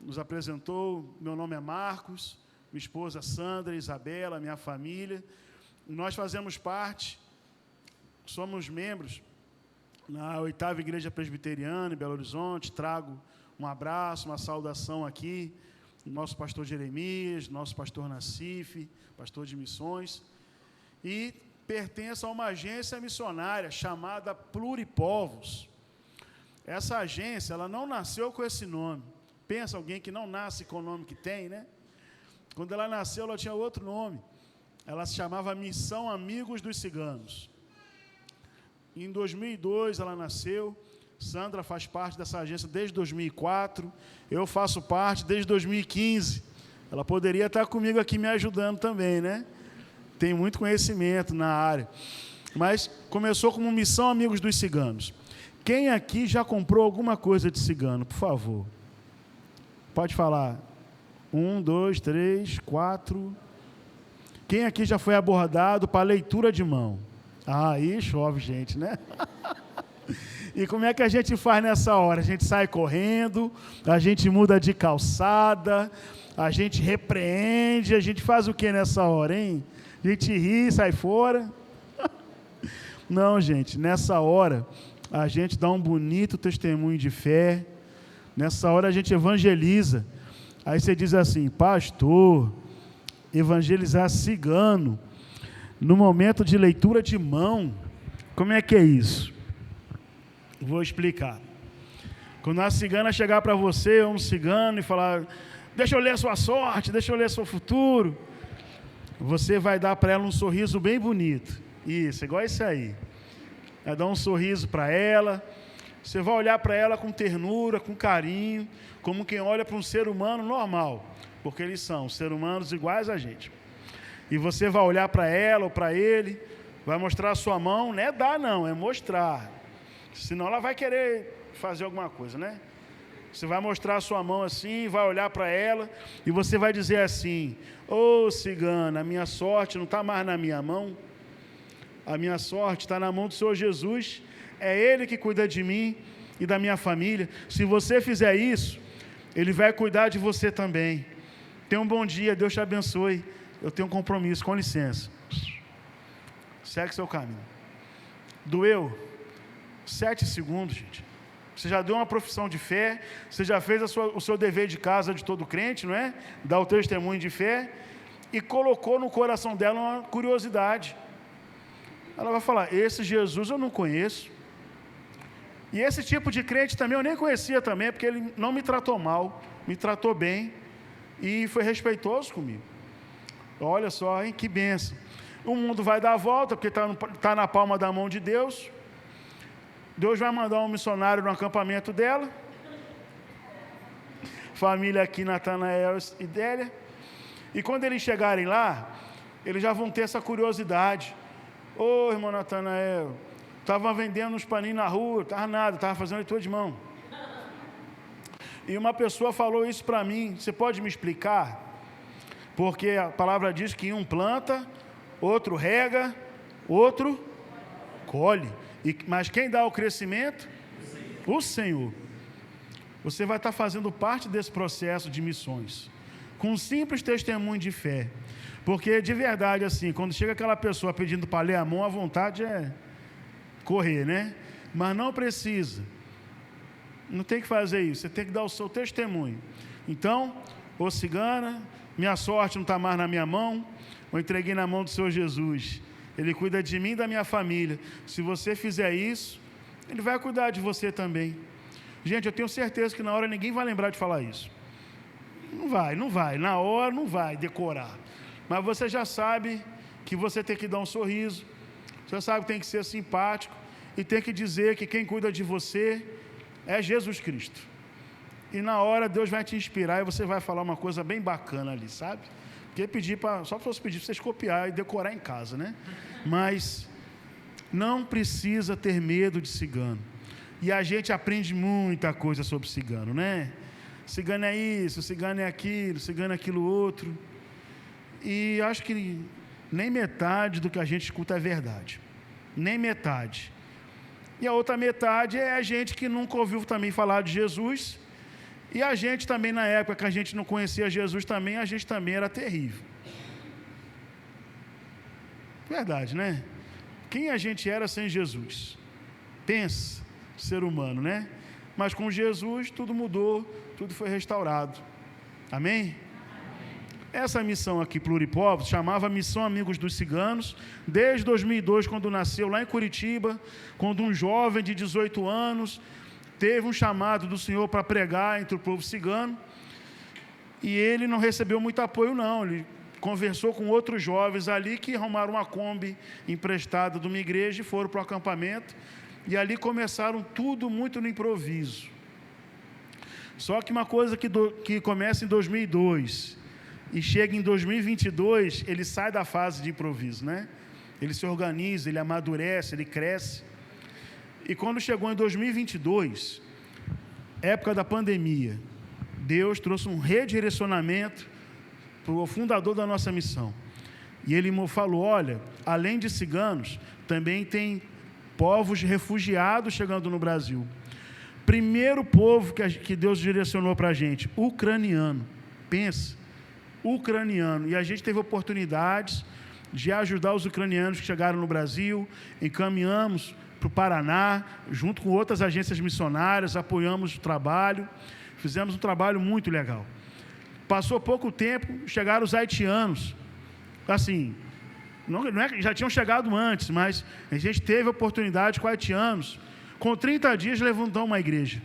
nos apresentou. Meu nome é Marcos, minha esposa Sandra, Isabela, minha família. Nós fazemos parte, somos membros na 8ª Igreja Presbiteriana, em Belo Horizonte. Trago um abraço, uma saudação aqui, nosso pastor Jeremias, nosso pastor Nassif, pastor de missões, e pertence a uma agência missionária chamada Pluripovos. Essa agência, ela não nasceu com esse nome. Pensa alguém que não nasce com o nome que tem, né? Quando ela nasceu, ela tinha outro nome. Ela se chamava Missão Amigos dos Ciganos. Em 2002 ela nasceu. Sandra faz parte dessa agência desde 2004. Eu faço parte desde 2015. Ela poderia estar comigo aqui me ajudando também, né? Tem muito conhecimento na área. Mas começou como Missão Amigos dos Ciganos. Quem aqui já comprou alguma coisa de cigano, por favor? Pode falar. 1, 2, 3, 4. Quem aqui já foi abordado para leitura de mão? Ah, aí chove, gente, né? E como é que a gente faz nessa hora? A gente sai correndo, a gente muda de calçada, a gente repreende, a gente faz o que nessa hora, hein? A gente ri, sai fora. Não, gente, nessa hora a gente dá um bonito testemunho de fé. Nessa hora a gente evangeliza. Aí você diz assim: pastor, evangelizar cigano no momento de leitura de mão, como é que é isso? Vou explicar. Quando a cigana chegar para você, um cigano, e falar: deixa eu ler a sua sorte, deixa eu ler seu futuro, você vai dar para ela um sorriso bem bonito. Isso, igual esse aí. Vai dar um sorriso para ela. Você vai olhar para ela com ternura, com carinho, como quem olha para um ser humano normal, porque eles são seres humanos iguais a gente. E você vai olhar para ela ou para ele, vai mostrar a sua mão, não é dar não, é mostrar. Senão ela vai querer fazer alguma coisa, né? Você vai mostrar a sua mão assim, vai olhar para ela, e você vai dizer assim: ô cigana, a minha sorte não está mais na minha mão, a minha sorte está na mão do Senhor Jesus, é Ele que cuida de mim e da minha família. Se você fizer isso, Ele vai cuidar de você também. Tenha um bom dia, Deus te abençoe. Eu tenho um compromisso, com licença. Segue seu caminho. Doeu? 7 segundos, gente. Você já deu uma profissão de fé, você já fez o seu dever de casa de todo crente, não é? Dar o testemunho de fé, e colocou no coração dela uma curiosidade. Ela vai falar: esse Jesus eu não conheço. E esse tipo de crente também eu nem conhecia também, porque ele não me tratou mal, me tratou bem e foi respeitoso comigo. Olha só, hein, que bênção. O mundo vai dar a volta, porque está na palma da mão de Deus. Deus vai mandar um missionário no acampamento dela. Família aqui, Natanael e Délia. E quando eles chegarem lá, eles já vão ter essa curiosidade. Ô, irmão Natanael, estava vendendo uns paninhos na rua, estava nada, estava fazendo leitura de mão. E uma pessoa falou isso para mim: você pode me explicar? Porque a palavra diz que um planta, outro rega, outro colhe. Mas quem dá o crescimento? O Senhor. Você vai estar fazendo parte desse processo de missões, com um simples testemunho de fé. Porque de verdade, assim, quando chega aquela pessoa pedindo para ler a mão, a vontade é correr, né? Mas não precisa. Não tem que fazer isso, você tem que dar o seu testemunho. Então, ô cigana, minha sorte não está mais na minha mão, eu entreguei na mão do Senhor Jesus. Ele cuida de mim e da minha família. Se você fizer isso, Ele vai cuidar de você também. Gente, eu tenho certeza que na hora ninguém vai lembrar de falar isso. Não vai. Na hora não vai decorar. Mas você já sabe que você tem que dar um sorriso. Você sabe que tem que ser simpático. E tem que dizer que quem cuida de você é Jesus Cristo. E na hora Deus vai te inspirar e você vai falar uma coisa bem bacana ali, sabe? Porque só se fosse pedir para vocês copiar e decorar em casa, né? Mas não precisa ter medo de cigano. E a gente aprende muita coisa sobre cigano, né? Cigano é isso, cigano é aquilo outro. E acho que nem metade do que a gente escuta é verdade. Nem metade. E a outra metade é a gente que nunca ouviu também falar de Jesus E a gente também, na época que a gente não conhecia Jesus também, a gente também era terrível. Verdade, né? Quem a gente era sem Jesus? Pensa, ser humano, né? Mas com Jesus tudo mudou, tudo foi restaurado. Amém? Essa missão aqui, Pluripovos, chamava Missão Amigos dos Ciganos, desde 2002, quando nasceu lá em Curitiba, quando um jovem de 18 anos teve um chamado do Senhor para pregar entre o povo cigano, e ele não recebeu muito apoio não, ele conversou com outros jovens ali que arrumaram uma Kombi emprestada de uma igreja e foram para o acampamento, e ali começaram tudo muito no improviso. Só que uma coisa que começa em 2002 e chega em 2022, ele sai da fase de improviso, né? Ele se organiza, ele amadurece, ele cresce. E quando chegou em 2022, época da pandemia, Deus trouxe um redirecionamento para o fundador da nossa missão. E ele me falou, olha, além de ciganos, também tem povos refugiados chegando no Brasil. Primeiro povo que Deus direcionou para a gente, ucraniano. Pensa, ucraniano. E a gente teve oportunidades de ajudar os ucranianos que chegaram no Brasil, encaminhamos para o Paraná, junto com outras agências missionárias, apoiamos o trabalho, fizemos um trabalho muito legal. Passou pouco tempo, chegaram os haitianos, assim, não é, já tinham chegado antes, mas a gente teve oportunidade com haitianos, com 30 dias levantou uma igreja,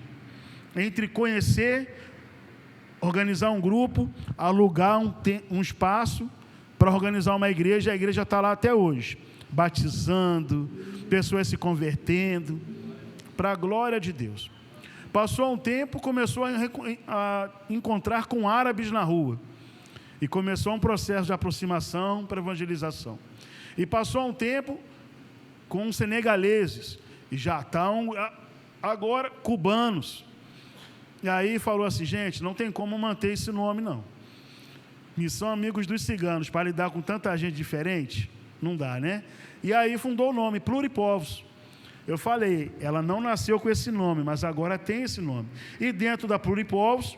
entre conhecer, organizar um grupo, alugar um espaço para organizar uma igreja, a igreja está lá até hoje, batizando, pessoas se convertendo, para a glória de Deus. Passou um tempo, começou a encontrar com árabes na rua, e começou um processo de aproximação para evangelização. E passou um tempo com senegaleses, e já estão agora cubanos. E aí falou assim, gente, não tem como manter esse nome não. Missão Amigos dos Ciganos, para lidar com tanta gente diferente, não dá, né? E aí fundou o nome, Pluripovos. Eu falei, ela não nasceu com esse nome, mas agora tem esse nome. E dentro da Pluripovos,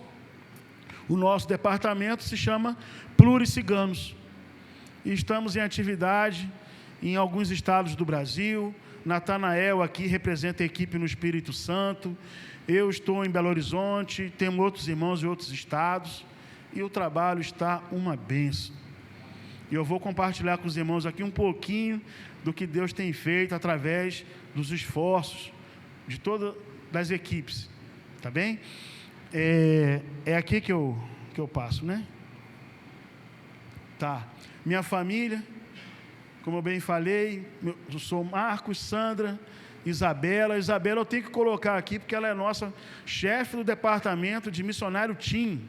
o nosso departamento se chama Pluriciganos. E estamos em atividade em alguns estados do Brasil. Natanael aqui representa a equipe no Espírito Santo. Eu estou em Belo Horizonte, temos outros irmãos em outros estados. E o trabalho está uma bênção. E eu vou compartilhar com os irmãos aqui um pouquinho do que Deus tem feito através dos esforços de todas as equipes. Tá bem? É aqui que eu passo, né? Tá. Minha família, como eu bem falei, eu sou Marcos, Sandra, Isabela. Isabela eu tenho que colocar aqui porque ela é nossa chefe do departamento de missionário Team.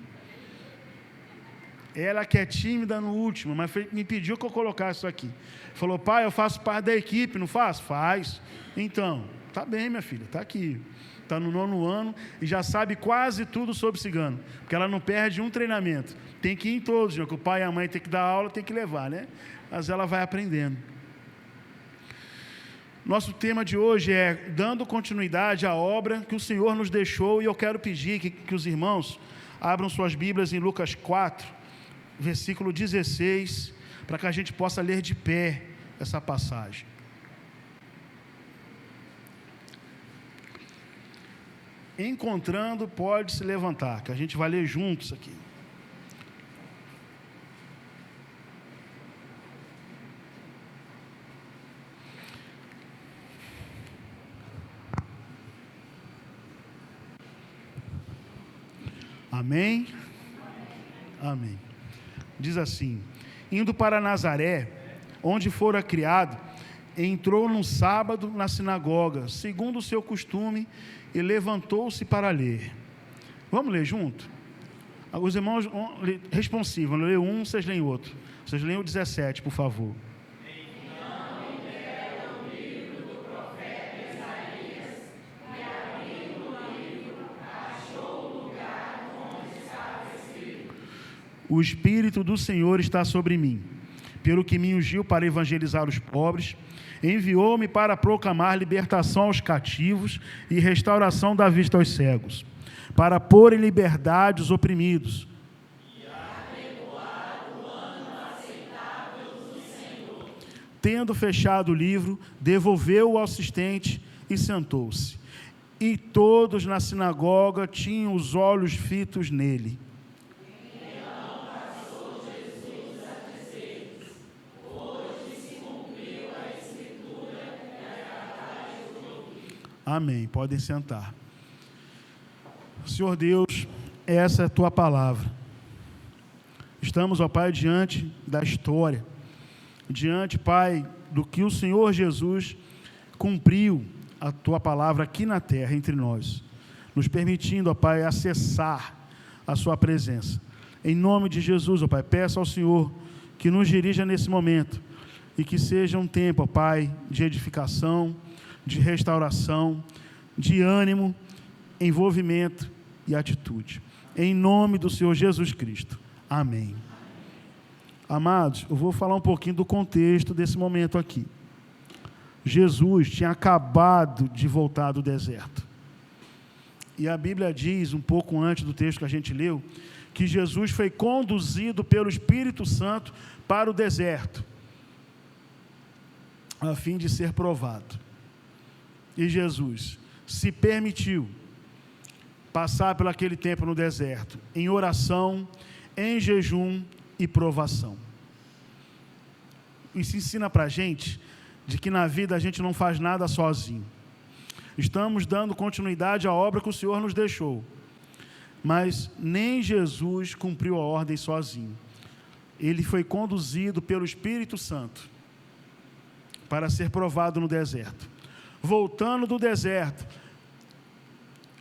Ela que é tímida no último, mas me pediu que eu colocasse isso aqui. Falou, pai, eu faço parte da equipe, não faço? Faz. Então, tá bem, minha filha, tá aqui. Está no 9º ano e já sabe quase tudo sobre cigano, porque ela não perde um treinamento. Tem que ir em todos, que o pai e a mãe tem que dar aula, tem que levar, né? Mas ela vai aprendendo. Nosso tema de hoje é dando continuidade à obra que o Senhor nos deixou, e eu quero pedir que os irmãos abram suas Bíblias em Lucas 4, versículo 16, para que a gente possa ler de pé essa passagem. Encontrando, pode se levantar, que a gente vai ler juntos aqui. Amém? Amém. Diz assim, indo para Nazaré, onde fora criado, entrou num sábado na sinagoga, segundo o seu costume, e levantou-se para ler. Vamos ler junto? Os irmãos responsivos, eu leio um, vocês leem outro. Vocês leem o 17, por favor. O Espírito do Senhor está sobre mim, pelo que me ungiu para evangelizar os pobres, enviou-me para proclamar libertação aos cativos e restauração da vista aos cegos, para pôr em liberdade os oprimidos. Tendo fechado o livro, devolveu-o ao assistente e sentou-se. E todos na sinagoga tinham os olhos fitos nele. Amém. Podem sentar. Senhor Deus, essa é a tua palavra. Estamos, ó Pai, diante da história. Diante, Pai, do que o Senhor Jesus cumpriu a tua palavra aqui na terra entre nós, nos permitindo, ó Pai, acessar a sua presença. Em nome de Jesus, ó Pai, peço ao Senhor que nos dirija nesse momento e que seja um tempo, ó Pai, de edificação, de restauração, de ânimo, envolvimento e atitude. Em nome do Senhor Jesus Cristo. Amém. Amados, eu vou falar um pouquinho do contexto desse momento aqui. Jesus tinha acabado de voltar do deserto. E a Bíblia diz, um pouco antes do texto que a gente leu, que Jesus foi conduzido pelo Espírito Santo para o deserto, a fim de ser provado. E Jesus se permitiu passar por aquele tempo no deserto, em oração, em jejum e provação. Isso ensina para a gente de que na vida a gente não faz nada sozinho. Estamos dando continuidade à obra que o Senhor nos deixou, mas nem Jesus cumpriu a ordem sozinho. Ele foi conduzido pelo Espírito Santo para ser provado no deserto. Voltando do deserto,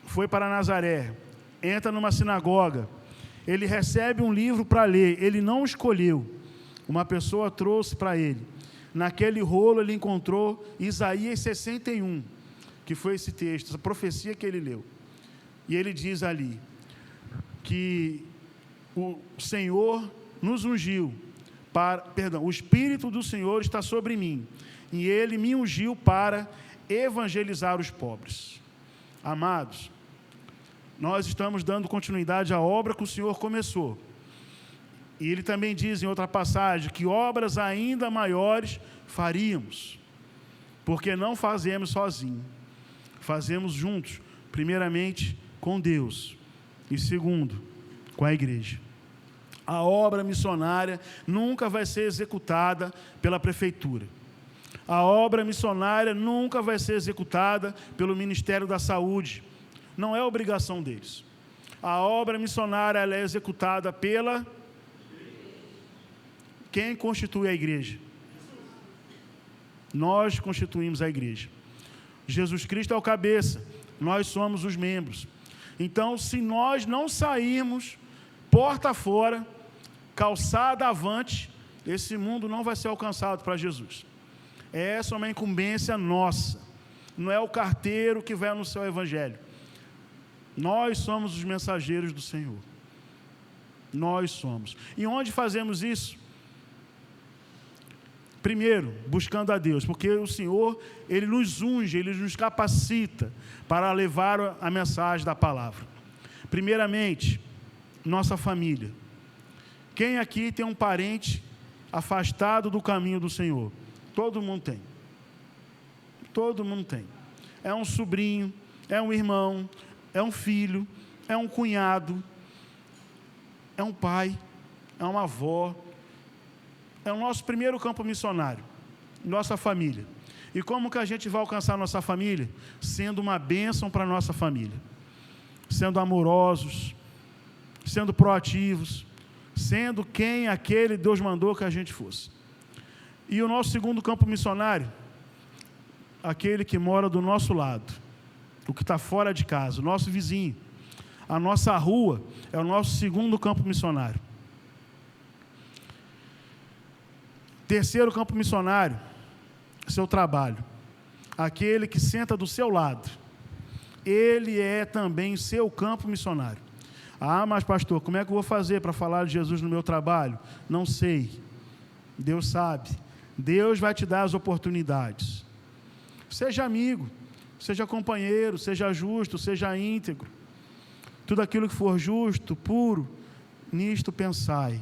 foi para Nazaré, entra numa sinagoga, ele recebe um livro para ler, ele não escolheu, uma pessoa trouxe para ele. Naquele rolo ele encontrou Isaías 61, que foi esse texto, essa profecia que ele leu. E ele diz ali que o Senhor nos ungiu, o Espírito do Senhor está sobre mim, e ele me ungiu para evangelizar os pobres. Amados, nós estamos dando continuidade à obra que o Senhor começou. E ele também diz em outra passagem que obras ainda maiores faríamos, porque não fazemos sozinhos, fazemos juntos, primeiramente com Deus e segundo, com a igreja. A obra missionária nunca vai ser executada pela prefeitura. A obra missionária nunca vai ser executada pelo Ministério da Saúde. Não é obrigação deles. A obra missionária ela é executada pela... Quem constitui a igreja? Nós constituímos a igreja. Jesus Cristo é o cabeça, nós somos os membros. Então, se nós não sairmos porta fora, calçada avante, esse mundo não vai ser alcançado para Jesus. Essa é uma incumbência nossa. Não é o carteiro que vai anunciar o evangelho. Nós somos os mensageiros do Senhor. Nós somos. E onde fazemos isso? Primeiro, buscando a Deus, porque o Senhor, Ele nos unge, Ele nos capacita para levar a mensagem da palavra. Primeiramente, nossa família. Quem aqui tem um parente afastado do caminho do Senhor? Todo mundo tem. Todo mundo tem. É um sobrinho, é um irmão, é um filho, é um cunhado, é um pai, é uma avó. É o nosso primeiro campo missionário, nossa família. E como que a gente vai alcançar nossa família? Sendo uma bênção para a nossa família. Sendo amorosos, sendo proativos, sendo quem aquele Deus mandou que a gente fosse. E o nosso segundo campo missionário, aquele que mora do nosso lado, o que está fora de casa, o nosso vizinho. A nossa rua é o nosso segundo campo missionário. Terceiro campo missionário, seu trabalho. Aquele que senta do seu lado. Ele é também seu campo missionário. Ah, mas pastor, como é que eu vou fazer para falar de Jesus no meu trabalho? Não sei. Deus sabe. Deus vai te dar as oportunidades. Seja amigo, seja companheiro, seja justo, seja íntegro. tudo aquilo que for justo, puro, nisto pensai.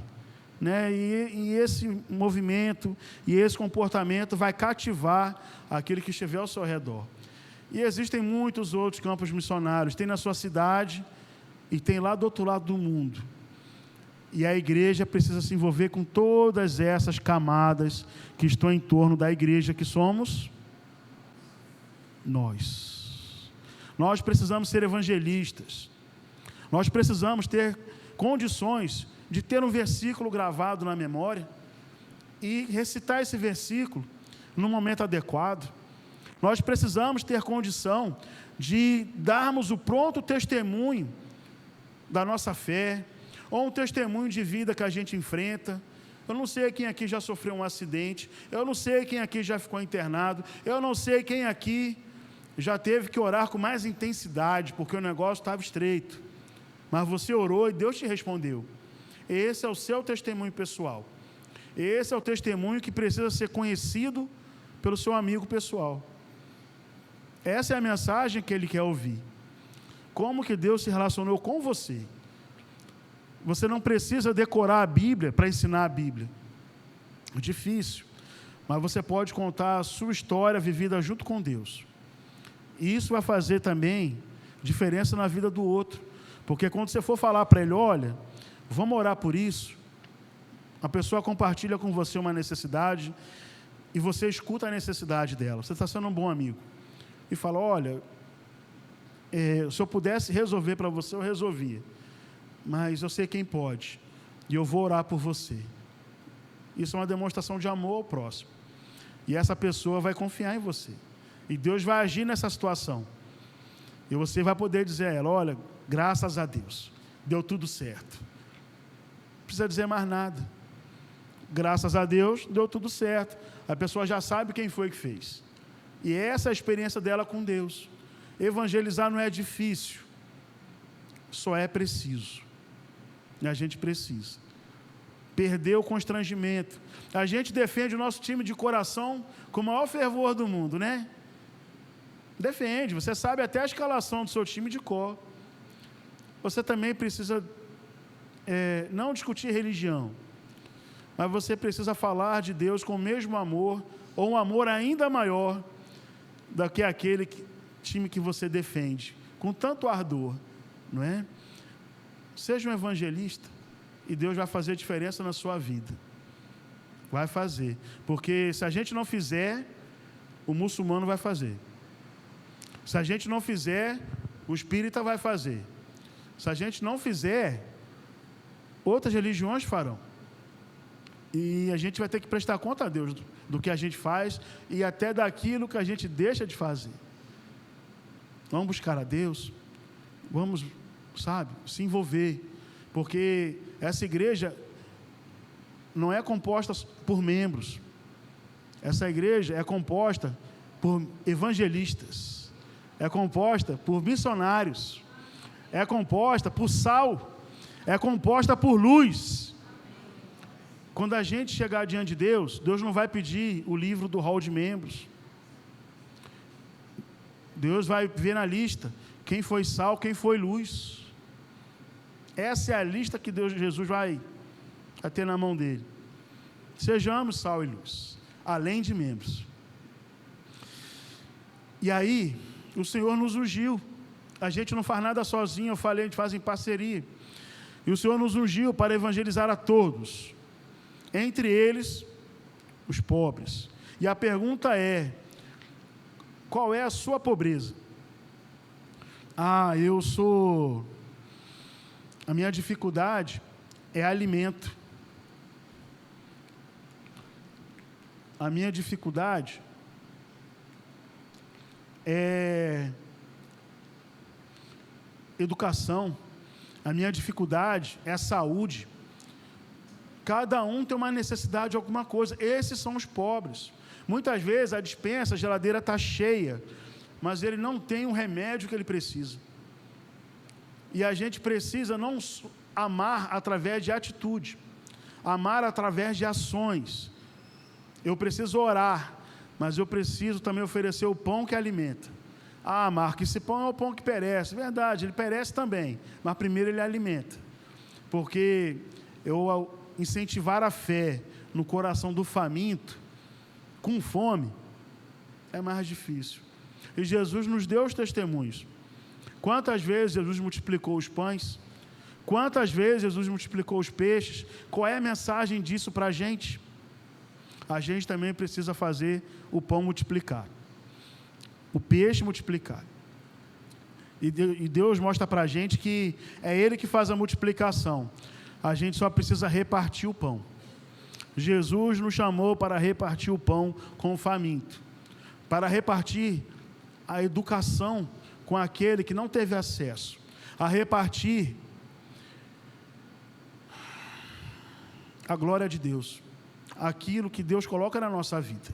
Né? E esse movimento e esse comportamento vai cativar aquele que estiver ao seu redor. E existem muitos outros campos missionários, tem na sua cidade e tem lá do outro lado do mundo. E a igreja precisa se envolver com todas essas camadas que estão em torno da igreja, que somos nós. Nós precisamos ser evangelistas. Nós precisamos ter condições de ter um versículo gravado na memória e recitar esse versículo no momento adequado. Nós precisamos ter condição de darmos o pronto testemunho da nossa fé, ou um testemunho de vida que a gente enfrenta. Eu não sei quem aqui já sofreu um acidente, eu não sei quem aqui já ficou internado, eu não sei quem aqui já teve que orar com mais intensidade, porque o negócio estava estreito, mas você orou e Deus te respondeu. Esse é o seu testemunho pessoal, esse é o testemunho que precisa ser conhecido pelo seu amigo pessoal. Essa é a mensagem que ele quer ouvir. Como que Deus se relacionou com você? Você não precisa decorar a Bíblia para ensinar a Bíblia. É difícil. Mas você pode contar a sua história vivida junto com Deus. E isso vai fazer também diferença na vida do outro. Porque quando você for falar para ele, olha, vamos orar por isso, a pessoa compartilha com você uma necessidade e você escuta a necessidade dela. Você está sendo um bom amigo. E fala, olha, se eu pudesse resolver para você, eu resolvia. Mas eu sei quem pode, e eu vou orar por você. Isso é uma demonstração de amor ao próximo. E essa pessoa vai confiar em você. E Deus vai agir nessa situação. E você vai poder dizer a ela, olha, graças a Deus, deu tudo certo. Não precisa dizer mais nada. Graças a Deus, deu tudo certo. A pessoa já sabe quem foi que fez. E essa é a experiência dela com Deus. Evangelizar não é difícil, só é preciso. E a gente precisa perder o constrangimento. A gente defende o nosso time de coração com o maior fervor do mundo, né? Defende, você sabe até a escalação do seu time de cor. Você também precisa não discutir religião, mas você precisa falar de Deus com o mesmo amor, ou um amor ainda maior do que aquele time que você defende, com tanto ardor, não é? Seja um evangelista e Deus vai fazer diferença na sua vida. Vai fazer. Porque se a gente não fizer, o muçulmano vai fazer. Se a gente não fizer, o espírita vai fazer. Se a gente não fizer, outras religiões farão. E a gente vai ter que prestar conta a Deus do que a gente faz e até daquilo que a gente deixa de fazer. Vamos buscar a Deus. Vamos, se envolver, porque essa igreja não é composta por membros, essa igreja é composta por evangelistas, é composta por missionários, é composta por sal, é composta por luz. Quando a gente chegar diante de Deus, Deus não vai pedir o livro do hall de membros, Deus vai ver na lista quem foi sal, quem foi luz. Essa é a lista que Jesus vai ter na mão dele. Sejamos sal e luz, além de membros. E aí, o Senhor nos ungiu. A gente não faz nada sozinho, eu falei, a gente faz em parceria. E o Senhor nos ungiu para evangelizar a todos, entre eles, os pobres. E a pergunta é, qual é a sua pobreza? A minha dificuldade é alimento. A minha dificuldade é educação. A minha dificuldade é a saúde. Cada um tem uma necessidade de alguma coisa. Esses são os pobres. Muitas vezes a despensa, a geladeira está cheia, mas ele não tem o remédio que ele precisa. E a gente precisa não amar através de atitude, amar através de ações. Eu preciso orar, mas eu preciso também oferecer o pão que alimenta. Ah, Marco, esse pão é o pão que perece. Verdade, ele perece também, mas primeiro ele alimenta. Porque eu incentivar a fé no coração do faminto, com fome, é mais difícil. E Jesus nos deu os testemunhos. Quantas vezes Jesus multiplicou os pães? Quantas vezes Jesus multiplicou os peixes? Qual é a mensagem disso para a gente? A gente também precisa fazer o pão multiplicar, o peixe multiplicar. E Deus mostra para a gente que é Ele que faz a multiplicação. A gente só precisa repartir o pão. Jesus nos chamou para repartir o pão com o faminto, para repartir a educação com aquele que não teve acesso, a repartir a glória de Deus, aquilo que Deus coloca na nossa vida.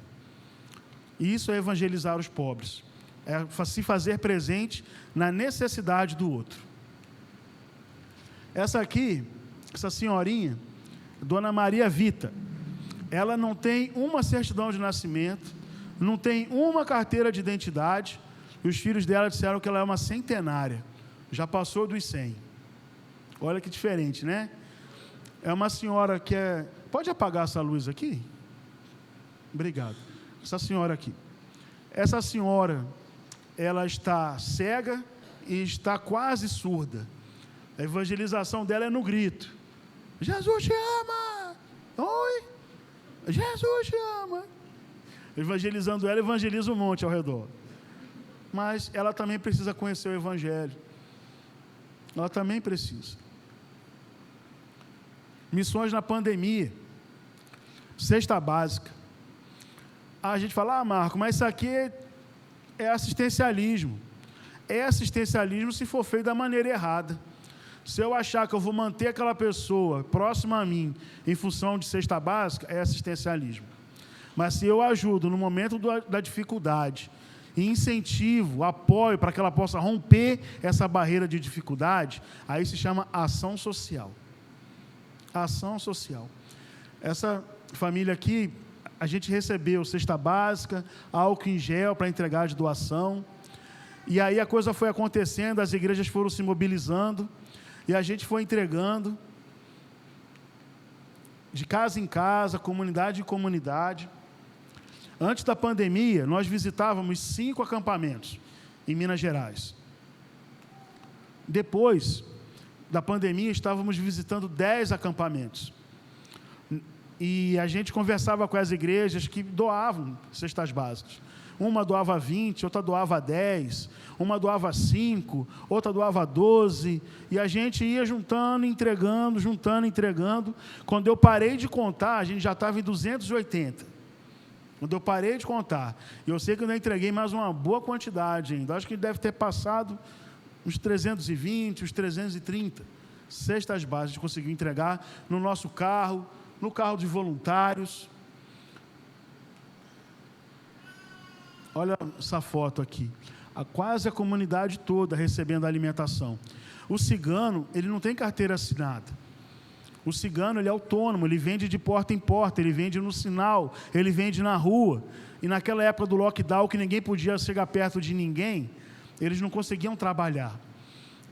E isso é evangelizar os pobres, é se fazer presente na necessidade do outro. Essa senhorinha, Dona Maria Vita, ela não tem uma certidão de nascimento, não tem uma carteira de identidade, e os filhos dela disseram que ela é uma centenária, já passou dos 100. Olha que diferente, né? É uma senhora que é... Pode apagar essa luz aqui? Obrigado. Essa senhora aqui. Essa senhora, ela está cega e está quase surda. A evangelização dela é no grito. Jesus te ama! Oi! Jesus te ama! Evangelizando ela, evangeliza um monte ao redor. Mas ela também precisa conhecer o Evangelho. Ela também precisa. Missões na pandemia. Cesta básica. A gente fala, Marco, mas isso aqui é assistencialismo. É assistencialismo se for feito da maneira errada. Se eu achar que eu vou manter aquela pessoa próxima a mim em função de cesta básica, é assistencialismo. Mas se eu ajudo no momento da dificuldade, e incentivo, apoio para que ela possa romper essa barreira de dificuldade, aí se chama ação social. Ação social. Essa família aqui, a gente recebeu cesta básica, álcool em gel para entregar de doação, e aí a coisa foi acontecendo, as igrejas foram se mobilizando, e a gente foi entregando, de casa em casa, comunidade em comunidade. Antes da pandemia, nós visitávamos 5 acampamentos em Minas Gerais. Depois da pandemia, estávamos visitando 10 acampamentos. E a gente conversava com as igrejas que doavam cestas básicas. Uma doava 20, outra doava 10, uma doava 5, outra doava 12. E a gente ia juntando, entregando. Quando eu parei de contar, a gente já estava em 280. Quando eu parei de contar, eu sei que eu ainda entreguei mais uma boa quantidade ainda, acho que deve ter passado uns 320, uns 330 cestas básicas, a gente conseguiu entregar no nosso carro, no carro de voluntários. Olha essa foto aqui, quase a comunidade toda recebendo alimentação. O cigano, ele não tem carteira assinada. O cigano, ele é autônomo, ele vende de porta em porta, ele vende no sinal, ele vende na rua. E naquela época do lockdown, que ninguém podia chegar perto de ninguém, eles não conseguiam trabalhar.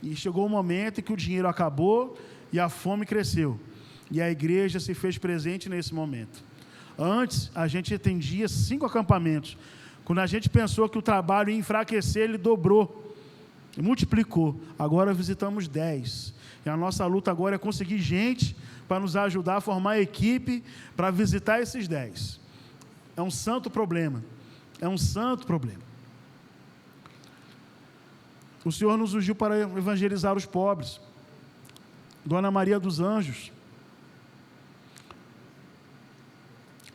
E chegou um momento em que o dinheiro acabou e a fome cresceu. E a igreja se fez presente nesse momento. Antes, a gente atendia 5 acampamentos. Quando a gente pensou que o trabalho ia enfraquecer, ele dobrou, multiplicou. Agora visitamos 10. E a nossa luta agora é conseguir gente para nos ajudar a formar equipe para visitar esses 10. É um santo problema. É um santo problema. O Senhor nos ungiu para evangelizar os pobres. Dona Maria dos Anjos,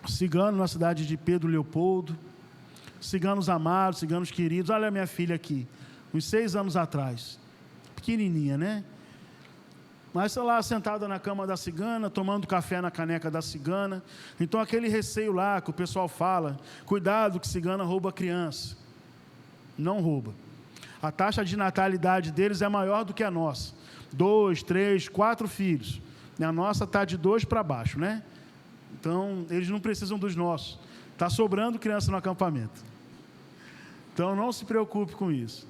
cigano na cidade de Pedro Leopoldo, ciganos amados, ciganos queridos. Olha a minha filha aqui, uns 6 anos atrás, pequenininha, né? Mas lá sentada na cama da cigana, tomando café na caneca da cigana. Então aquele receio lá que o pessoal fala, cuidado que cigana rouba criança. Não rouba. A taxa de natalidade deles é maior do que a nossa. 2, 3, 4 filhos. A nossa está de 2 para baixo, né? Então eles não precisam dos nossos. Está sobrando criança no acampamento. Então não se preocupe com isso.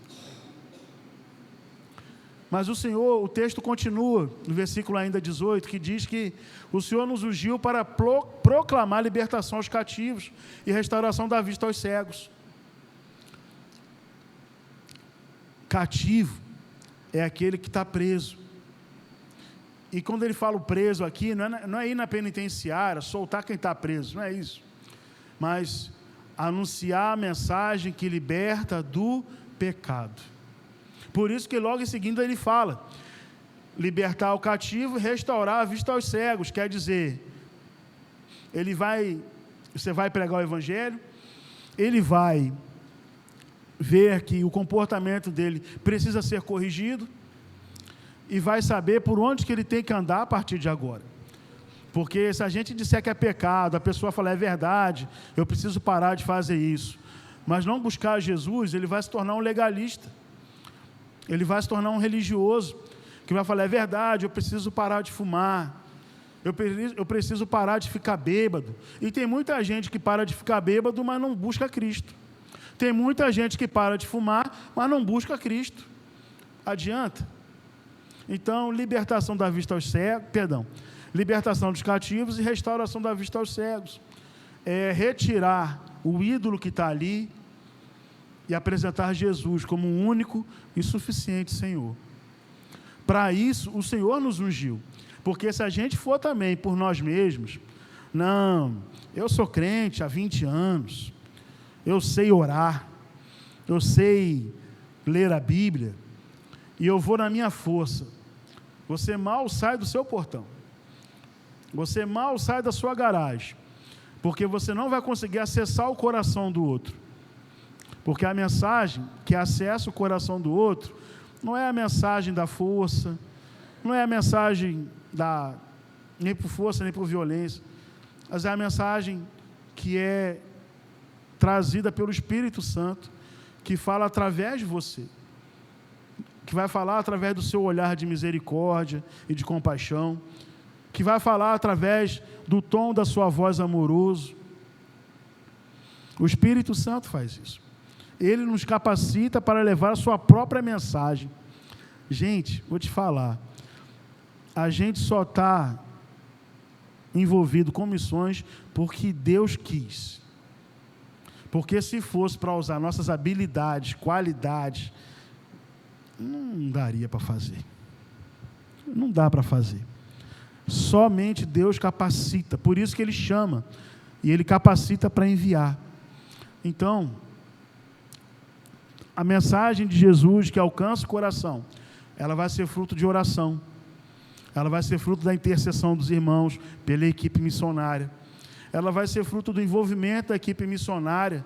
Mas o Senhor, o texto continua, no versículo ainda 18, que diz que o Senhor nos ungiu para proclamar libertação aos cativos e restauração da vista aos cegos. Cativo é aquele que está preso. E quando ele fala o preso aqui, não é ir na penitenciária, soltar quem está preso, não é isso. Mas anunciar a mensagem que liberta do pecado. Por isso que logo em seguida ele fala, libertar o cativo e restaurar a vista aos cegos, quer dizer, você vai pregar o evangelho, ele vai ver que o comportamento dele precisa ser corrigido e vai saber por onde que ele tem que andar a partir de agora. Porque se a gente disser que é pecado, a pessoa fala, é verdade, eu preciso parar de fazer isso, mas não buscar Jesus, ele vai se tornar um legalista. Ele vai se tornar um religioso, que vai falar, é verdade, eu preciso parar de fumar, eu preciso parar de ficar bêbado. E tem muita gente que para de ficar bêbado, mas não busca Cristo. Tem muita gente que para de fumar, mas não busca Cristo. Adianta? Então, libertação da vista aos cegos, libertação dos cativos e restauração da vista aos cegos. É retirar o ídolo que está ali, e apresentar Jesus como o único e suficiente Senhor. Para isso, o Senhor nos ungiu. Porque se a gente for também por nós mesmos, não, eu sou crente há 20 anos, eu sei orar, eu sei ler a Bíblia, e eu vou na minha força. Você mal sai do seu portão. Você mal sai da sua garagem. Porque você não vai conseguir acessar o coração do outro. Porque a mensagem que acessa o coração do outro não é a mensagem da força, não é a mensagem nem por força, nem por violência, mas é a mensagem que é trazida pelo Espírito Santo, que fala através de você, que vai falar através do seu olhar de misericórdia e de compaixão, que vai falar através do tom da sua voz amoroso. O Espírito Santo faz isso. Ele nos capacita para levar a sua própria mensagem. Gente, vou te falar, a gente só está envolvido com missões porque Deus quis. Porque se fosse para usar nossas habilidades, qualidades, não daria para fazer. Não dá para fazer. Somente Deus capacita, por isso que Ele chama, e Ele capacita para enviar. Então, a mensagem de Jesus que alcança o coração, ela vai ser fruto de oração, ela vai ser fruto da intercessão dos irmãos pela equipe missionária, ela vai ser fruto do envolvimento da equipe missionária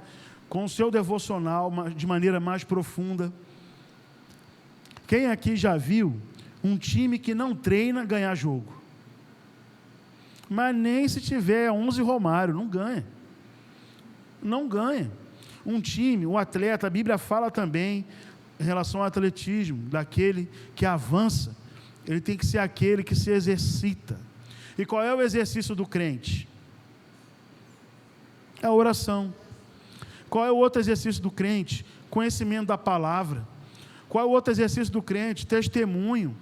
com o seu devocional de maneira mais profunda. Quem aqui já viu um time que não treina ganhar jogo? Mas nem se tiver 11 Romário, não ganha. Não ganha. Um time, um atleta, a Bíblia fala também em relação ao atletismo, daquele que avança, ele tem que ser aquele que se exercita. E qual é o exercício do crente? É a oração. Qual é o outro exercício do crente? Conhecimento da palavra. Qual é o outro exercício do crente? Testemunho.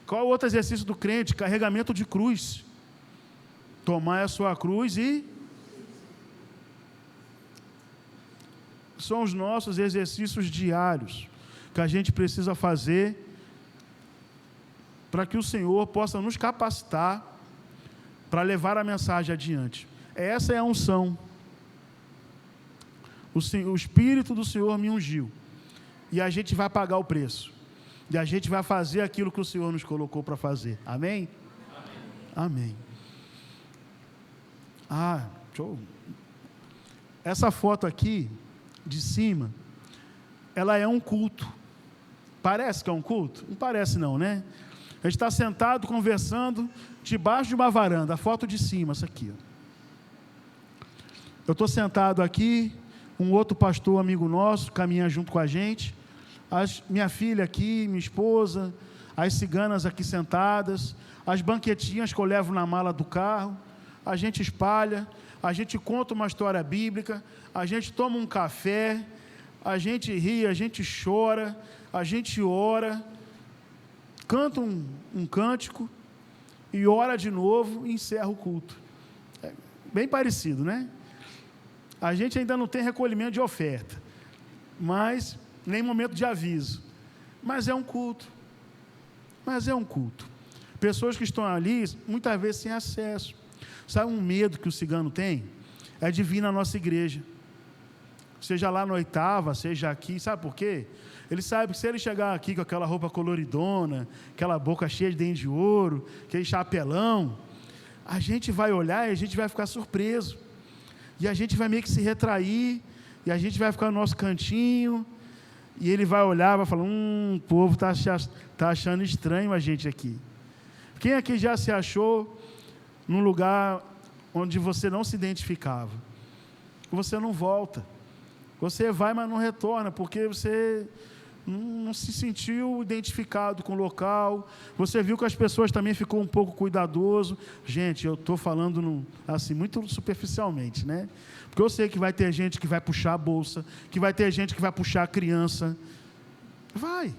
Qual é o outro exercício do crente? Carregamento de cruz. Tomar a sua cruz e... são os nossos exercícios diários que a gente precisa fazer para que o Senhor possa nos capacitar para levar a mensagem adiante. Essa é a unção. O Espírito do Senhor me ungiu. E a gente vai pagar o preço. E a gente vai fazer aquilo que o Senhor nos colocou para fazer. Amém? Amém. Show. Essa foto aqui, de cima, ela é um culto. Parece que é um culto? Não parece não, né? A gente está sentado, conversando, debaixo de uma varanda, a foto de cima, essa aqui. Eu estou sentado aqui, um outro pastor amigo nosso caminha junto com a gente, minha filha aqui, minha esposa, as ciganas aqui sentadas, as banquetinhas que eu levo na mala do carro, a gente espalha, a gente conta uma história bíblica, a gente toma um café, a gente ri, a gente chora, a gente ora, canta um cântico e ora de novo e encerra o culto. É bem parecido, né? A gente ainda não tem recolhimento de oferta, mas nem momento de aviso. Mas é um culto. Pessoas que estão ali, muitas vezes sem acesso. Sabe um medo que o cigano tem? É de vir na nossa igreja. Seja lá no Oitava, seja aqui. Sabe por quê? Ele sabe que se ele chegar aqui com aquela roupa coloridona, aquela boca cheia de dente de ouro, aquele chapelão, a gente vai olhar e a gente vai ficar surpreso. E a gente vai meio que se retrair, e a gente vai ficar no nosso cantinho, e ele vai olhar e vai falar, o povo está achando estranho a gente aqui. Quem aqui já se achou num lugar onde você não se identificava? Você não volta. Você vai, mas não retorna, porque você não se sentiu identificado com o local. Você viu que as pessoas também ficou um pouco cuidadoso. Gente, eu estou falando assim, muito superficialmente, né? Porque eu sei que vai ter gente que vai puxar a bolsa, que vai ter gente que vai puxar a criança. Vai,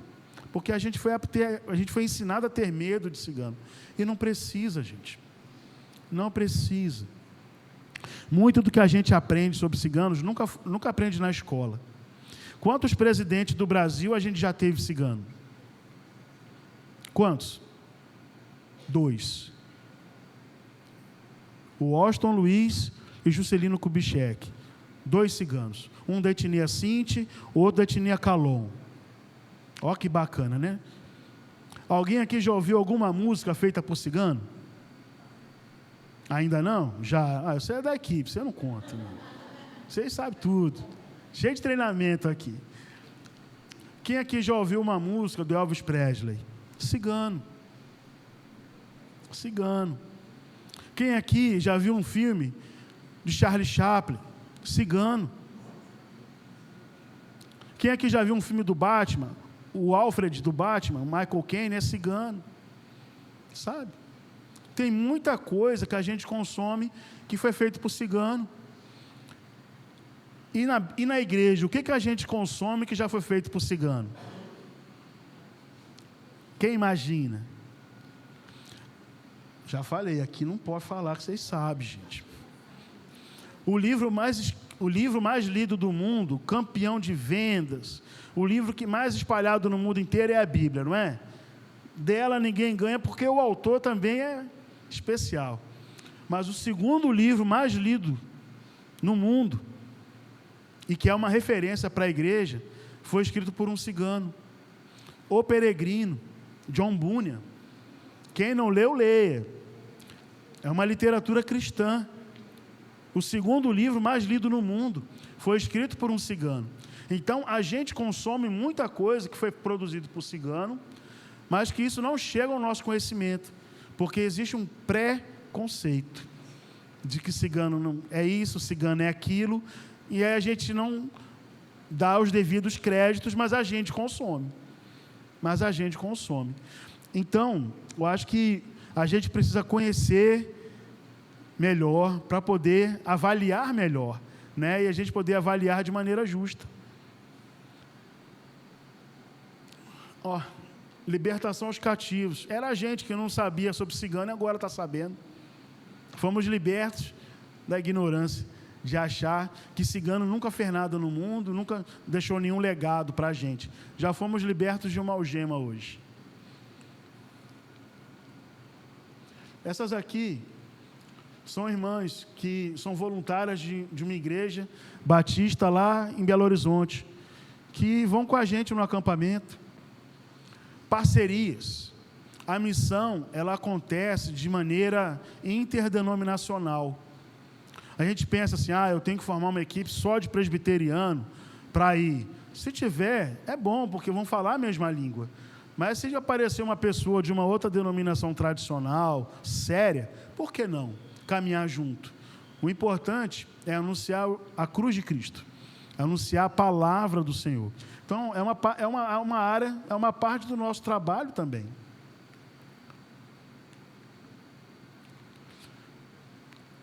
porque a gente foi ensinado a ter medo de cigano. E não precisa, gente. Não precisa. Muito do que a gente aprende sobre ciganos nunca aprende na escola. Quantos presidentes do Brasil a gente já teve cigano? Quantos? 2. O Washington Luiz e Juscelino Kubitschek. 2 ciganos. Um da etnia Sinti, outro da etnia Calon. Ó que bacana, né? Alguém aqui já ouviu alguma música feita por cigano? Ainda não? Já? Você é da equipe, você não conta. Não. Vocês sabem tudo. Cheio de treinamento aqui. Quem aqui já ouviu uma música do Elvis Presley? Cigano. Quem aqui já viu um filme de Charlie Chaplin? Cigano. Quem aqui já viu um filme do Batman? O Alfred do Batman, o Michael Caine, é cigano. Sabe? Tem muita coisa que a gente consome que foi feito por cigano. E na igreja, o que a gente consome que já foi feito por cigano? Quem imagina? Já falei, aqui não pode falar que vocês sabem, gente. O livro mais lido do mundo, campeão de vendas, o livro que mais espalhado no mundo inteiro é a Bíblia, não é? Dela ninguém ganha porque o autor também é especial. Mas o segundo livro mais lido no mundo, e que é uma referência para a igreja, foi escrito por um cigano, O Peregrino, John Bunyan. Quem não leu, leia. É uma literatura cristã. O segundo livro mais lido no mundo foi escrito por um cigano. Então, a gente consome muita coisa que foi produzida por cigano, mas que isso não chega ao nosso conhecimento, porque existe um pré-conceito de que cigano não é isso, cigano é aquilo, e aí a gente não dá os devidos créditos, mas a gente consome. Então, eu acho que a gente precisa conhecer melhor para poder avaliar melhor, né? E a gente poder avaliar de maneira justa. Libertação aos cativos. Era a gente que não sabia sobre cigano e agora está sabendo. Fomos libertos da ignorância, de achar que cigano nunca fez nada no mundo, nunca deixou nenhum legado para a gente. Já fomos libertos de uma algema hoje. Essas aqui são irmãs que são voluntárias de uma igreja batista lá em Belo Horizonte, que vão com a gente no acampamento. Parcerias. A missão, ela acontece de maneira interdenominacional. A gente pensa assim, eu tenho que formar uma equipe só de presbiteriano para ir. Se tiver, é bom, porque vão falar a mesma língua. Mas se aparecer uma pessoa de uma outra denominação tradicional, séria, por que não caminhar junto? O importante é anunciar a cruz de Cristo, anunciar a palavra do Senhor. Então, é uma área, é uma parte do nosso trabalho também.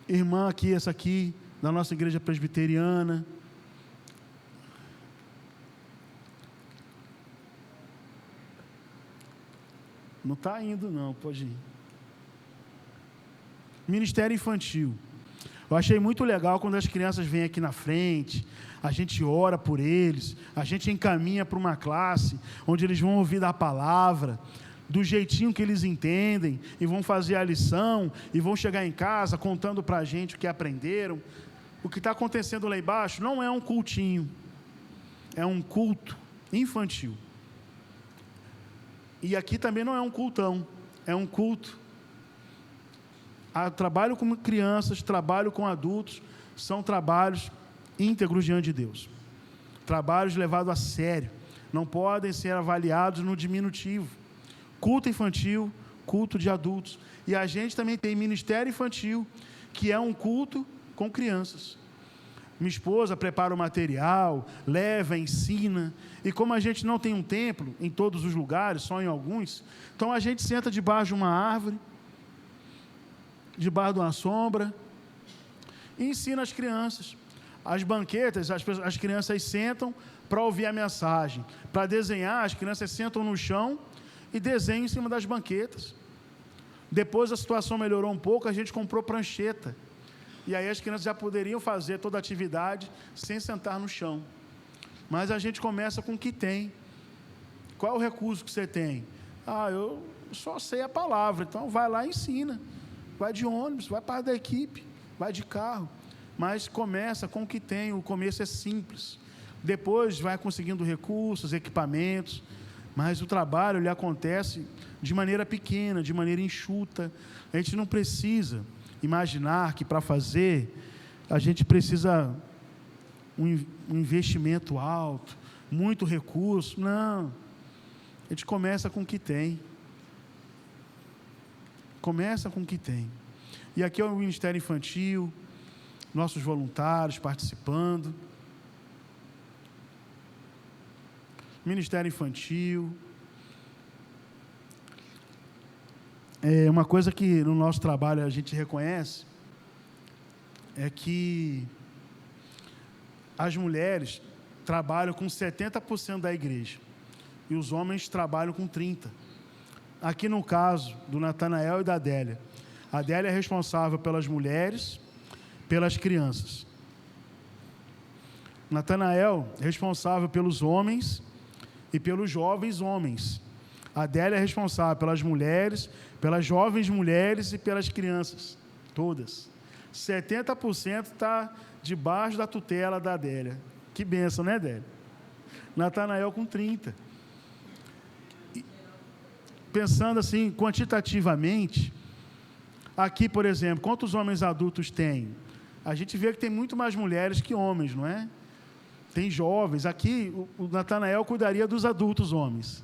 Irmã aqui, essa aqui, da nossa igreja presbiteriana. Não está indo, não, pode ir. Ministério infantil. Eu achei muito legal quando as crianças vêm aqui na frente, a gente ora por eles, a gente encaminha para uma classe onde eles vão ouvir da palavra, do jeitinho que eles entendem, e vão fazer a lição, e vão chegar em casa contando para a gente o que aprenderam. O que está acontecendo lá embaixo não é um cultinho, é um culto infantil. E aqui também não é um cultão, é um culto. Trabalho com crianças, trabalho com adultos, são trabalhos íntegros diante de Deus. Trabalhos levados a sério, não podem ser avaliados no diminutivo. Culto infantil, culto de adultos. E a gente também tem ministério infantil, que é um culto com crianças. Minha esposa prepara o material, leva, ensina. E como a gente não tem um templo em todos os lugares, só em alguns, então a gente senta debaixo de uma árvore, debaixo de uma sombra, e ensina as crianças. As banquetas, as crianças sentam para ouvir a mensagem. Para desenhar, as crianças sentam no chão e desenham em cima das banquetas. Depois a situação melhorou um pouco, a gente comprou prancheta. E aí as crianças já poderiam fazer toda a atividade sem sentar no chão. Mas a gente começa com o que tem. Qual é o recurso que você tem? Eu só sei a palavra, então vai lá e ensina. Vai de ônibus, vai para da equipe, vai de carro. Mas começa com o que tem, o começo é simples. Depois vai conseguindo recursos, equipamentos, mas o trabalho ele acontece de maneira pequena, de maneira enxuta. A gente não precisa imaginar que para fazer a gente precisa um investimento alto, muito recurso. Não, a gente começa com o que tem. Começa com o que tem. E aqui é o Ministério Infantil, nossos voluntários participando. Ministério Infantil. É uma coisa que no nosso trabalho a gente reconhece, é que as mulheres trabalham com 70% da igreja, e os homens trabalham com 30%. Aqui no caso do Natanael e da Adélia, a Adélia é responsável pelas mulheres, pelas crianças. Natanael é responsável pelos homens e pelos jovens homens. A Adélia é responsável pelas mulheres, pelas jovens mulheres e pelas crianças, todas. 70% está debaixo da tutela da Adélia. Que bênção, né, Adélia? Natanael com 30%. Pensando assim, quantitativamente, aqui, por exemplo, quantos homens adultos tem? A gente vê que tem muito mais mulheres que homens, não é? Tem jovens. Aqui, o Natanael cuidaria dos adultos homens,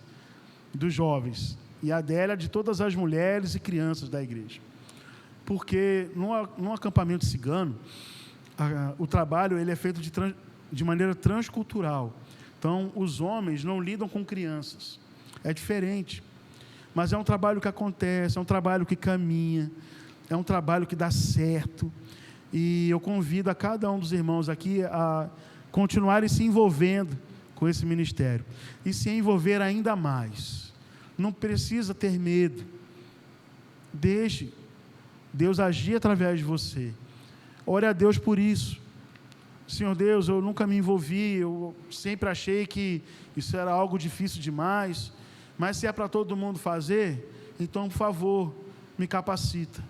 dos jovens. E a Adélia de todas as mulheres e crianças da igreja. Porque, num acampamento cigano, o trabalho ele é feito de maneira transcultural. Então, os homens não lidam com crianças. É diferente. Mas é um trabalho que acontece, é um trabalho que caminha, é um trabalho que dá certo. E eu convido a cada um dos irmãos aqui a continuarem se envolvendo com esse ministério. E se envolver ainda mais. Não precisa ter medo. Deixe Deus agir através de você. Ore a Deus por isso. Senhor Deus, eu nunca me envolvi, eu sempre achei que isso era algo difícil demais. Mas se é para todo mundo fazer, então, por favor, me capacita.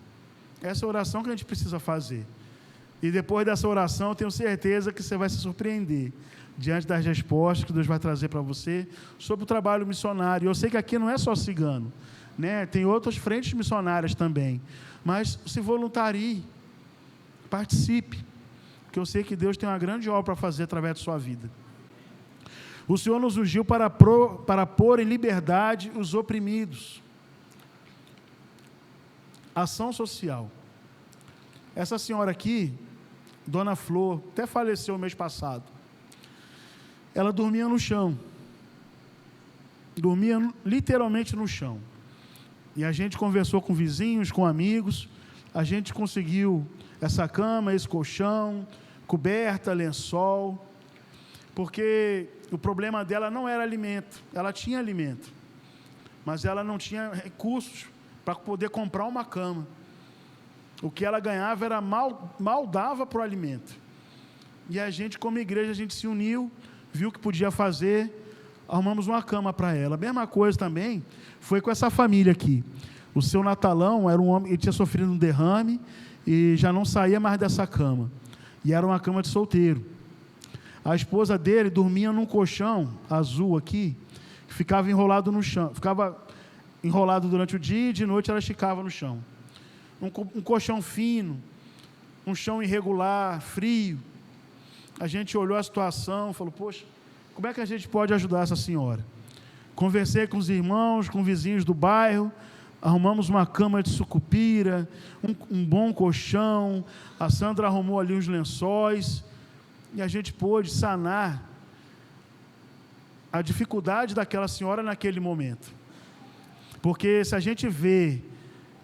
Essa é a oração que a gente precisa fazer. E depois dessa oração, eu tenho certeza que você vai se surpreender diante das respostas que Deus vai trazer para você sobre o trabalho missionário. Eu sei que aqui não é só cigano, né? Tem outras frentes missionárias também. Mas se voluntarie, participe, porque eu sei que Deus tem uma grande obra para fazer através da sua vida. O Senhor nos ungiu para pôr em liberdade os oprimidos. Ação social. Essa senhora aqui, Dona Flor, até faleceu mês passado. Ela dormia no chão. Dormia literalmente no chão. E a gente conversou com vizinhos, com amigos. A gente conseguiu essa cama, esse colchão, coberta, lençol. Porque o problema dela não era alimento, ela tinha alimento, mas ela não tinha recursos para poder comprar uma cama. O que ela ganhava era mal dava para o alimento. E a gente, como igreja, a gente se uniu, viu o que podia fazer, arrumamos uma cama para ela. A mesma coisa também foi com essa família aqui. O seu Natalão era um homem, ele tinha sofrido um derrame e já não saía mais dessa cama. E era uma cama de solteiro. A esposa dele dormia num colchão azul aqui, que ficava enrolado no chão. Ficava enrolado durante o dia e de noite ela esticava no chão. Um colchão fino, um chão irregular, frio. A gente olhou a situação e falou, poxa, como é que a gente pode ajudar essa senhora? Conversei com os irmãos, com vizinhos do bairro, arrumamos uma cama de sucupira, um bom colchão, a Sandra arrumou ali uns lençóis, e a gente pôde sanar a dificuldade daquela senhora naquele momento. Porque se a gente vê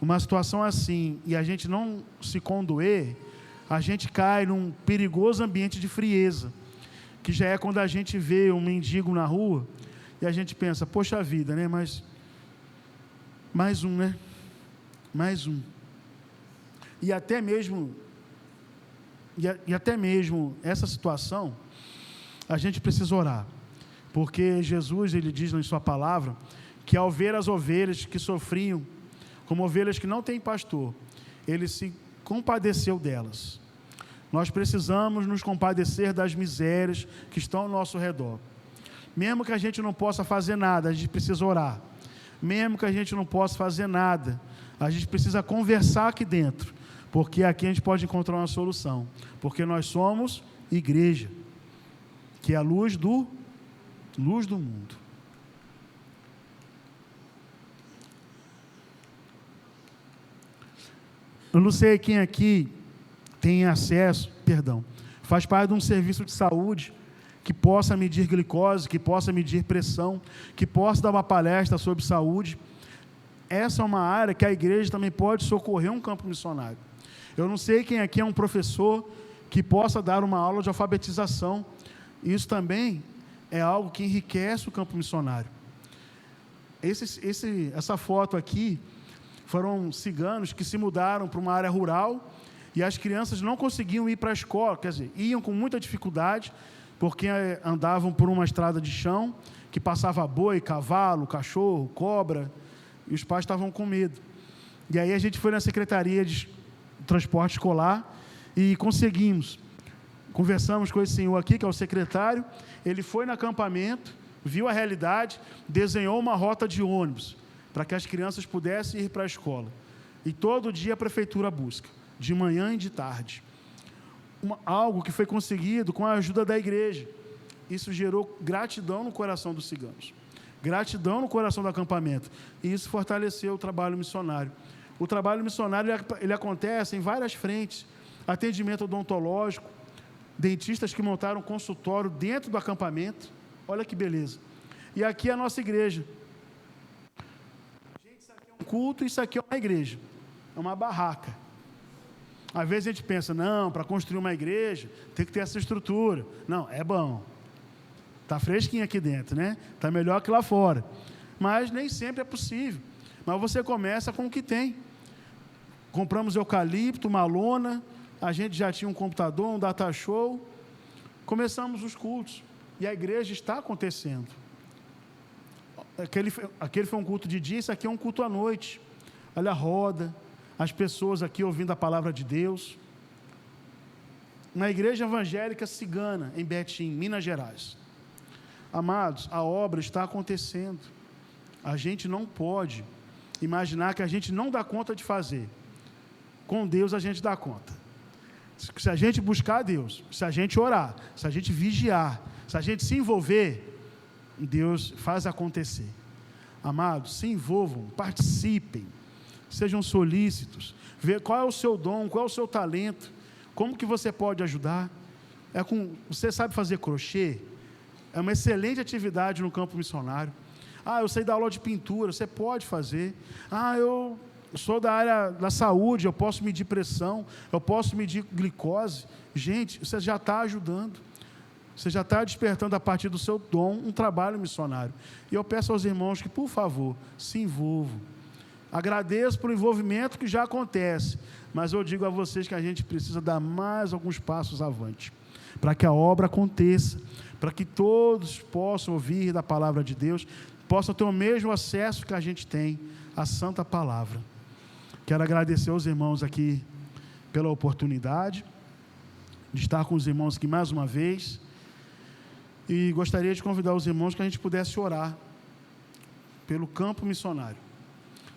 uma situação assim, e a gente não se condoer, a gente cai num perigoso ambiente de frieza, que já é quando a gente vê um mendigo na rua, e a gente pensa, poxa vida, né, mas mais um, né, mais um. E até mesmo essa situação, a gente precisa orar, porque Jesus, ele diz em sua palavra, que ao ver as ovelhas que sofriam, como ovelhas que não têm pastor, ele se compadeceu delas. Nós precisamos nos compadecer das misérias que estão ao nosso redor. Mesmo que a gente não possa fazer nada, a gente precisa orar. Mesmo que a gente não possa fazer nada, a gente precisa conversar aqui dentro, porque aqui a gente pode encontrar uma solução. Porque nós somos igreja, que é a luz do mundo. Eu não sei quem aqui tem acesso, faz parte de um serviço de saúde que possa medir glicose, que possa medir pressão, que possa dar uma palestra sobre saúde. Essa é uma área que a igreja também pode socorrer um campo missionário. Eu não sei quem aqui é um professor que possa dar uma aula de alfabetização. Isso também é algo que enriquece o campo missionário. Essa foto aqui foram ciganos que se mudaram para uma área rural e as crianças não conseguiam ir para a escola, quer dizer, iam com muita dificuldade, porque andavam por uma estrada de chão, que passava boi, cavalo, cachorro, cobra, e os pais estavam com medo. E aí a gente foi na Secretaria de Transporte Escolar e conversamos com esse senhor aqui, que é o secretário, ele foi no acampamento, viu a realidade, desenhou uma rota de ônibus, para que as crianças pudessem ir para a escola. E todo dia a prefeitura busca, de manhã e de tarde. Algo que foi conseguido com a ajuda da igreja. Isso gerou gratidão no coração dos ciganos, gratidão no coração do acampamento, e isso fortaleceu o trabalho missionário. O trabalho missionário ele acontece em várias frentes: atendimento odontológico, dentistas que montaram um consultório dentro do acampamento, olha que beleza. E aqui é a nossa igreja. Gente, isso aqui é um culto, isso aqui é uma igreja, é uma barraca. Às vezes a gente pensa, não, para construir uma igreja tem que ter essa estrutura. Não, é bom, está fresquinho aqui dentro, né? Está melhor que lá fora, mas nem sempre é possível. Mas você começa com o que tem. Compramos eucalipto, uma lona, a gente já tinha um computador, um data show, começamos os cultos, e a igreja está acontecendo. Aquele foi um culto de dia, isso aqui é um culto à noite. Olha a roda, as pessoas aqui ouvindo a palavra de Deus. Na igreja evangélica cigana, em Betim, Minas Gerais. Amados, a obra está acontecendo. A gente não pode imaginar que a gente não dá conta de fazer. Com Deus a gente dá conta. Se a gente buscar a Deus, se a gente orar, se a gente vigiar, se a gente se envolver, Deus faz acontecer. Amados, se envolvam, participem, sejam solícitos, vê qual é o seu dom, qual é o seu talento, como que você pode ajudar. Você sabe fazer crochê? É uma excelente atividade no campo missionário. Eu sei dar aula de pintura, você pode fazer. Eu sou da área da saúde, eu posso medir pressão, eu posso medir glicose. Gente, você já está ajudando. Você já está despertando a partir do seu dom um trabalho missionário. E eu peço aos irmãos que, por favor, se envolvam. Agradeço por envolvimento que já acontece, mas eu digo a vocês que a gente precisa dar mais alguns passos avante, para que a obra aconteça, para que todos possam ouvir da palavra de Deus, possam ter o mesmo acesso que a gente tem à santa palavra. Quero agradecer aos irmãos aqui pela oportunidade de estar com os irmãos aqui mais uma vez, e gostaria de convidar os irmãos que a gente pudesse orar pelo campo missionário.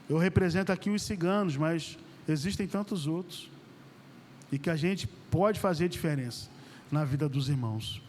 Eu represento aqui os ciganos, mas existem tantos outros, e que a gente pode fazer diferença na vida dos irmãos.